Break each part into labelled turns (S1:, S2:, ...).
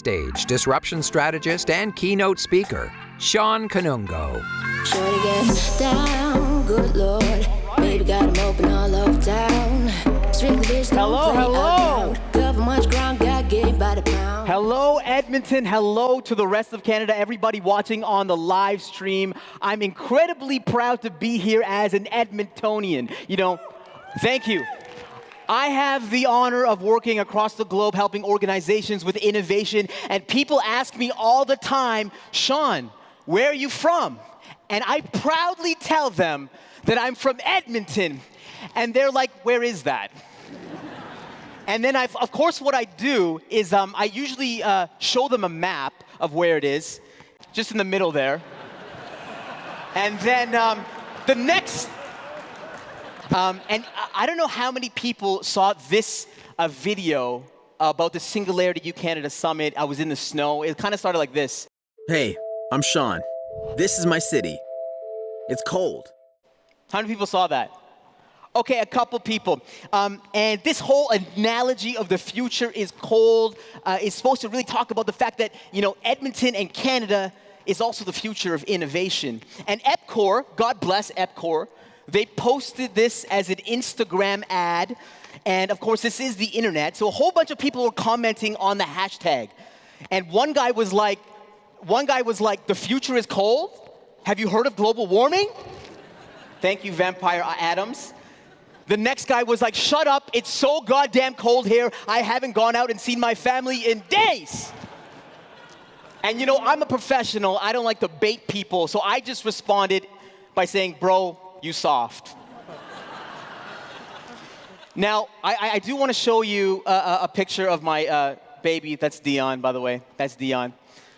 S1: stage disruption strategist and keynote speaker, Shawn Kanungo.
S2: Shorty get down, good Lord. Baby got him open all over town. Strictly bitch, don't play out loud. Cover much ground, got gave by the pound.
S3: Hello, Edmonton. Hello to the rest of Canada, everybody watching on the live stream. I'm incredibly proud to be here as an Edmontonian. Thank you. I have the honor of working across the globe, helping organizations with innovation, and people ask me all the time, Shawn, where are you from? And I proudly tell them that I'm from Edmonton, and they're like, where is that? And then, of course, what I do is I usually show them a map of where it is, just in the middle there. And then the next, and I don't know how many people saw this video about the SingularityU Canada Summit. I was in the snow. It kind of started like this.
S4: Hey, I'm Shawn. This is my city. It's cold.
S3: How many people saw that? Okay, a couple people. And this whole analogy of the future is cold is supposed to really talk about the fact that, Edmonton and Canada is also the future of innovation. And Epcor, God bless Epcor, they posted this as an Instagram ad. And of course, this is the internet. So a whole bunch of people were commenting on the hashtag. And one guy was like, the future is cold? Have you heard of global warming? Thank you, Vampire Adams. The next guy was like, shut up, it's so goddamn cold here, I haven't gone out and seen my family in days. And I'm a professional, I don't like to bait people, so I just responded by saying, bro, you soft. Now, I do want to show you a picture of my baby. That's Dion, by the way. That's Dion.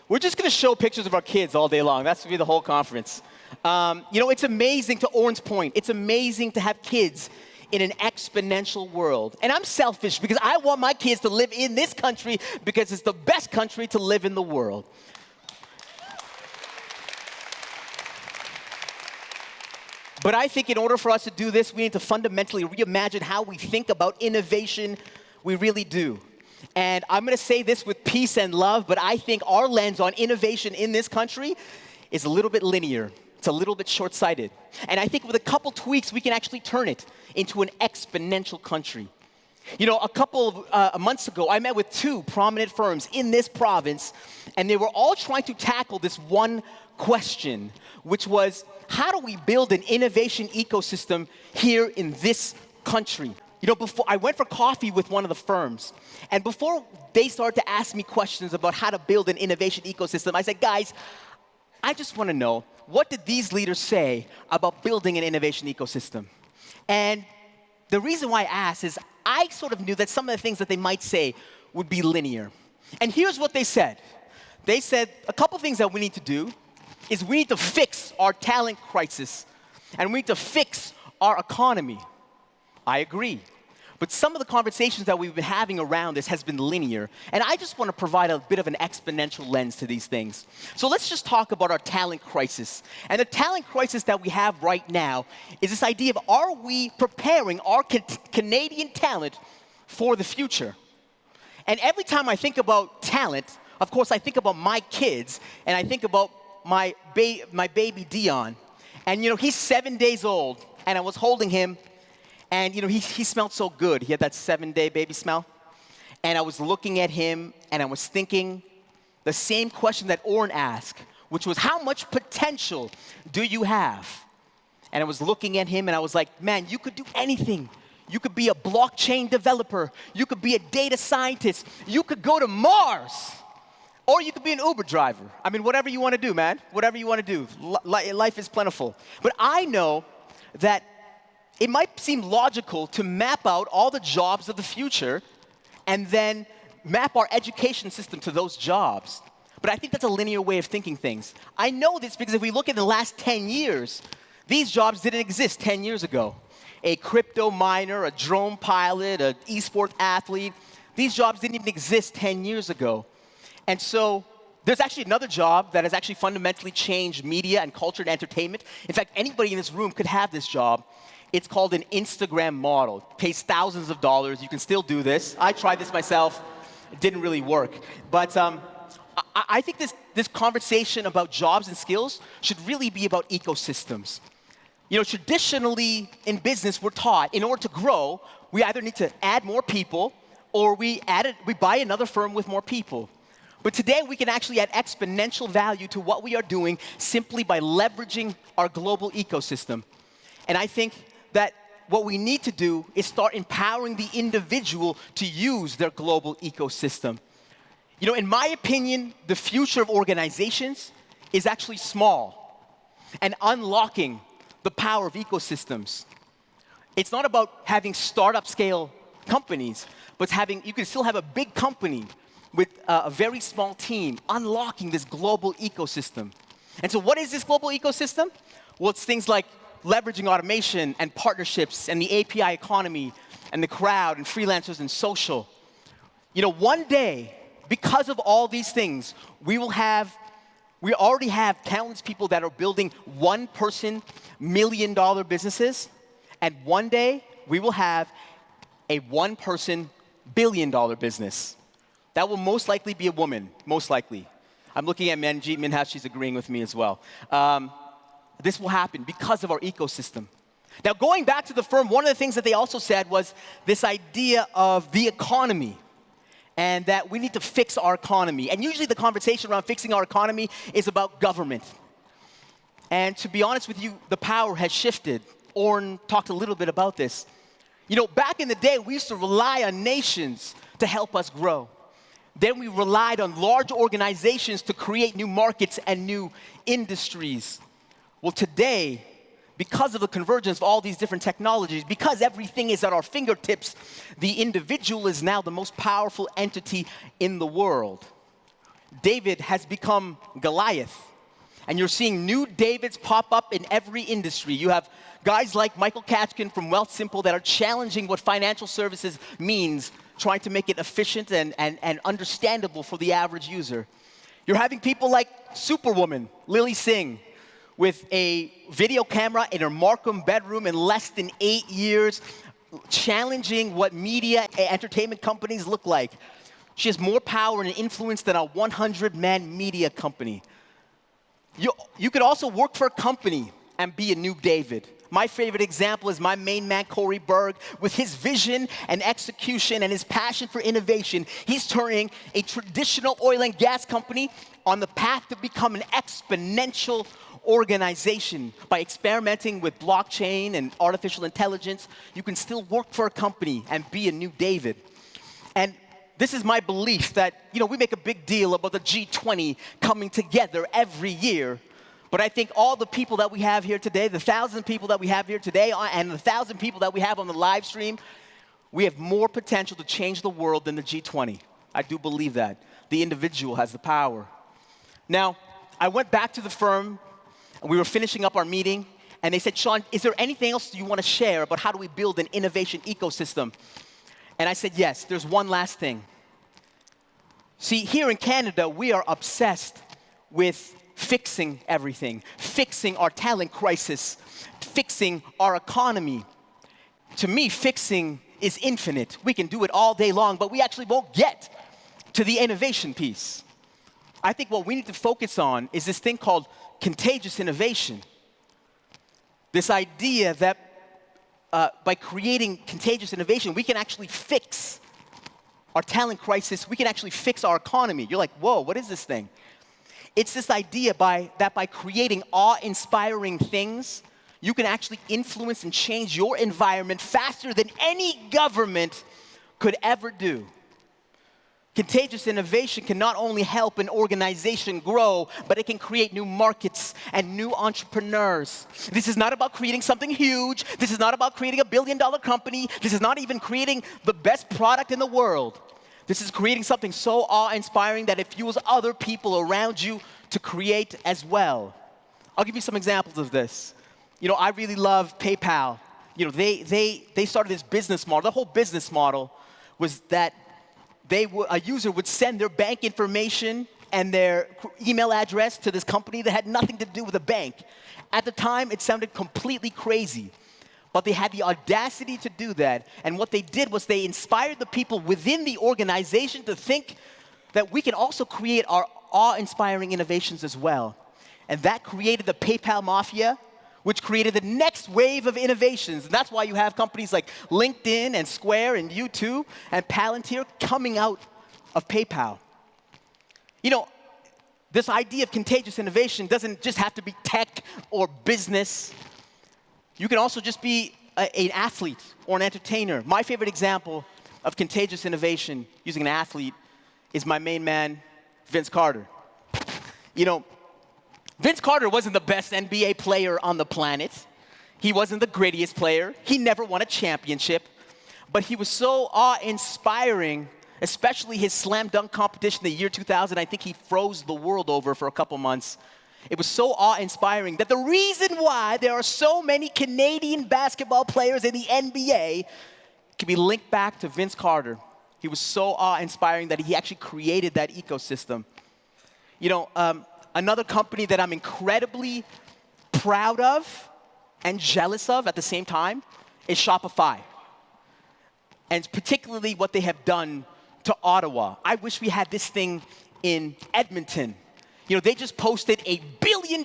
S3: We're just going to show pictures of our kids all day long. That's going to be the whole conference. It's amazing, to Oren's point, it's amazing to have kids in an exponential world. And I'm selfish because I want my kids to live in this country because it's the best country to live in the world. But I think in order for us to do this, we need to fundamentally reimagine how we think about innovation. We really do. And I'm going to say this with peace and love, but I think our lens on innovation in this country is a little bit linear. It's a little bit short-sighted. And I think with a couple tweaks, we can actually turn it into an exponential country. A couple of months ago, I met with two prominent firms in this province, and they were all trying to tackle this one question, which was, how do we build an innovation ecosystem here in this country? Before I went for coffee with one of the firms, and before they started to ask me questions about how to build an innovation ecosystem, I said, guys, I just want to know, what did these leaders say about building an innovation ecosystem? And the reason why I asked is I sort of knew that some of the things that they might say would be linear. And here's what they said. They said a couple things that we need to do is we need to fix our talent crisis, and we need to fix our economy. I agree. But some of the conversations that we've been having around this has been linear, and I just want to provide a bit of an exponential lens to these things. So let's just talk about our talent crisis. And the talent crisis that we have right now is this idea of, are we preparing our Canadian talent for the future? And every time I think about talent, of course, I think about my kids, and I think about my baby Dion. And he's 7 days old, and I was holding him, and he smelled so good. He had that 7-day baby smell. And I was looking at him, and I was thinking the same question that Oren asked, which was, how much potential do you have? And I was looking at him, and I was like, man, you could do anything. You could be a blockchain developer. You could be a data scientist. You could go to Mars. Or you could be an Uber driver. I mean, whatever you want to do, man. Whatever you want to do. Life is plentiful. But I know that it might seem logical to map out all the jobs of the future and then map our education system to those jobs. But I think that's a linear way of thinking things. I know this because if we look at the last 10 years, these jobs didn't exist 10 years ago. A crypto miner, a drone pilot, an esports athlete, these jobs didn't even exist 10 years ago. And so there's actually another job that has actually fundamentally changed media and culture and entertainment. In fact, anybody in this room could have this job. It's called an Instagram model. It pays thousands of dollars. You can still do this. I tried this myself. It didn't really work. But I think this conversation about jobs and skills should really be about ecosystems. You know, traditionally in business, we're taught in order to grow, we either need to add more people or we buy another firm with more people. But today, we can actually add exponential value to what we are doing simply by leveraging our global ecosystem. And I think that what we need to do is start empowering the individual to use their global ecosystem. You know, in my opinion, the future of organizations is actually small and unlocking the power of ecosystems. It's not about having startup scale companies, but you can still have a big company with a very small team unlocking this global ecosystem. And so what is this global ecosystem? Well, it's things like leveraging automation and partnerships and the API economy and the crowd and freelancers and social. You know, one day, because of all these things, we already have countless people that are building one-person million-dollar businesses, and one day we will have a one-person billion-dollar business. That will most likely be a woman, most likely. I'm looking at Manjeet Minhas, she's agreeing with me as well. This will happen because of our ecosystem. Now, going back to the firm, one of the things that they also said was this idea of the economy, and that we need to fix our economy. And usually the conversation around fixing our economy is about government. And to be honest with you, the power has shifted. Orrin talked a little bit about this. You know, back in the day, we used to rely on nations to help us grow. Then we relied on large organizations to create new markets and new industries. Well, today, because of the convergence of all these different technologies, because everything is at our fingertips, the individual is now the most powerful entity in the world. David has become Goliath, and you're seeing new Davids pop up in every industry. You have guys like Michael Katchkin from Wealthsimple that are challenging what financial services means, trying to make it efficient and understandable for the average user. You're having people like Superwoman, Lily Singh, with a video camera in her Markham bedroom in less than 8 years, challenging what media and entertainment companies look like. She has more power and influence than a 100-man media company. You could also work for a company and be a new David. My favorite example is my main man, Corey Berg, with his vision and execution and his passion for innovation. He's turning a traditional oil and gas company on the path to become an exponential organization. By experimenting with blockchain and artificial intelligence, you can still work for a company and be a new David. And this is my belief that, you know, we make a big deal about the G20 coming together every year. But I think all the people that we have here today, the 1,000 people that we have here today, and the 1,000 people that we have on the live stream, we have more potential to change the world than the G20. I do believe that. The individual has the power. Now, I went back to the firm, and we were finishing up our meeting, and they said, Shawn, is there anything else you want to share about how do we build an innovation ecosystem? And I said, yes, there's one last thing. See, here in Canada, we are obsessed with fixing everything, fixing our talent crisis, fixing our economy. To me, fixing is infinite. We can do it all day long, but we actually won't get to the innovation piece. I think what we need to focus on is this thing called contagious innovation. This idea that by creating contagious innovation, we can actually fix our talent crisis, we can actually fix our economy. You're like, whoa, what is this thing? It's this idea that by creating awe-inspiring things, you can actually influence and change your environment faster than any government could ever do. Contagious innovation can not only help an organization grow, but it can create new markets and new entrepreneurs. This is not about creating something huge. This is not about creating a billion-dollar company. This is not even creating the best product in the world. This is creating something so awe-inspiring that it fuels other people around you to create as well. I'll give you some examples of this. You know, I really love PayPal. You know, they started this business model. The whole business model was that a user would send their bank information and their email address to this company that had nothing to do with the bank. At the time, it sounded completely crazy. But they had the audacity to do that. And what they did was they inspired the people within the organization to think that we can also create our awe-inspiring innovations as well. And that created the PayPal mafia, which created the next wave of innovations. And that's why you have companies like LinkedIn and Square and U2 and Palantir coming out of PayPal. You know, this idea of contagious innovation doesn't just have to be tech or business. You can also just be an athlete or an entertainer. My favorite example of contagious innovation using an athlete is my main man, Vince Carter. You know, Vince Carter wasn't the best NBA player on the planet. He wasn't the grittiest player. He never won a championship. But he was so awe-inspiring, especially his slam dunk competition the year 2000. I think he froze the world over for a couple months. It was so awe-inspiring that the reason why there are so many Canadian basketball players in the NBA can be linked back to Vince Carter. He was so awe-inspiring that he actually created that ecosystem. You know, another company that I'm incredibly proud of and jealous of at the same time is Shopify. And particularly what they have done to Ottawa. I wish we had this thing in Edmonton. You know, they just posted $1 billion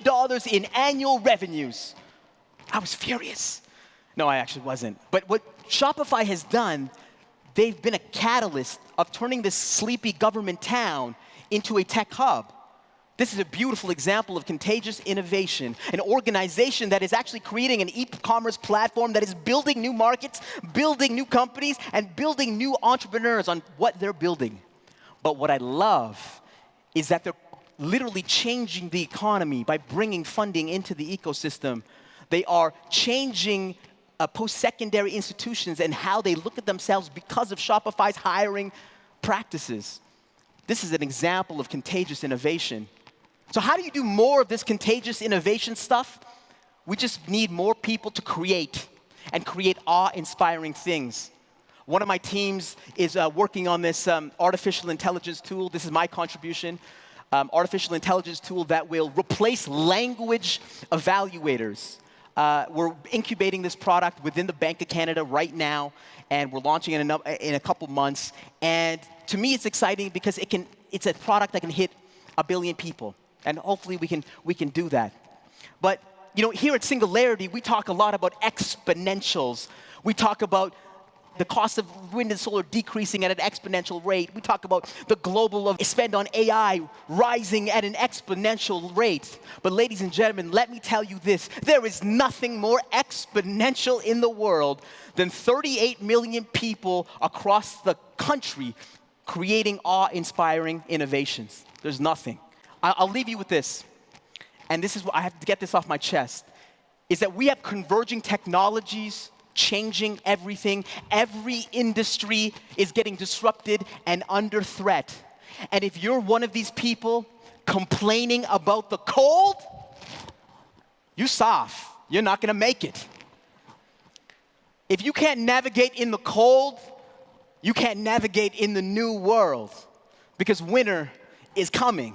S3: in annual revenues. I was furious. No, I actually wasn't. But what Shopify has done, they've been a catalyst of turning this sleepy government town into a tech hub. This is a beautiful example of contagious innovation, an organization that is actually creating an e-commerce platform that is building new markets, building new companies, and building new entrepreneurs on what they're building. But what I love is that they're literally changing the economy by bringing funding into the ecosystem. They are changing post-secondary institutions and how they look at themselves because of Shopify's hiring practices. This is an example of contagious innovation. So how do you do more of this contagious innovation stuff? We just need more people to create and create awe-inspiring things. One of my teams is working on this artificial intelligence tool. This is my contribution. Artificial intelligence tool that will replace language evaluators. We're incubating this product within the Bank of Canada right now, and we're launching it in a couple months. And to me, it's exciting because it's a product that can hit 1 billion people. And hopefully we can do that. But you know, here at Singularity, we talk a lot about exponentials. We talk about the cost of wind and solar decreasing at an exponential rate. We talk about the global spend on AI rising at an exponential rate. But ladies and gentlemen, let me tell you this. There is nothing more exponential in the world than 38 million people across the country creating awe-inspiring innovations. There's nothing. I'll leave you with this. And this is what I have to get this off my chest, is that we have converging technologies changing everything. Every industry is getting disrupted and under threat. And if you're one of these people complaining about the cold, you soft. You're not going to make it. If you can't navigate in the cold, you can't navigate in the new world, because winter is coming.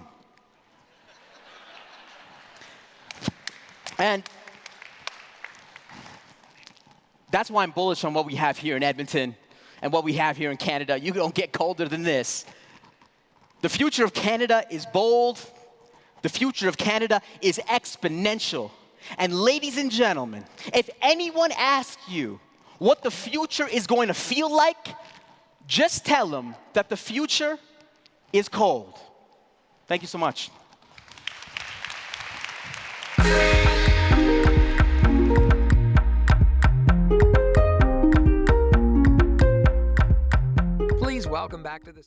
S3: And that's why I'm bullish on what we have here in Edmonton and what we have here in Canada. You don't get colder than this. The future of Canada is bold. The future of Canada is exponential. And ladies and gentlemen, if anyone asks you what the future is going to feel like, just tell them that the future is cold. Thank you so much.
S1: Please welcome back to the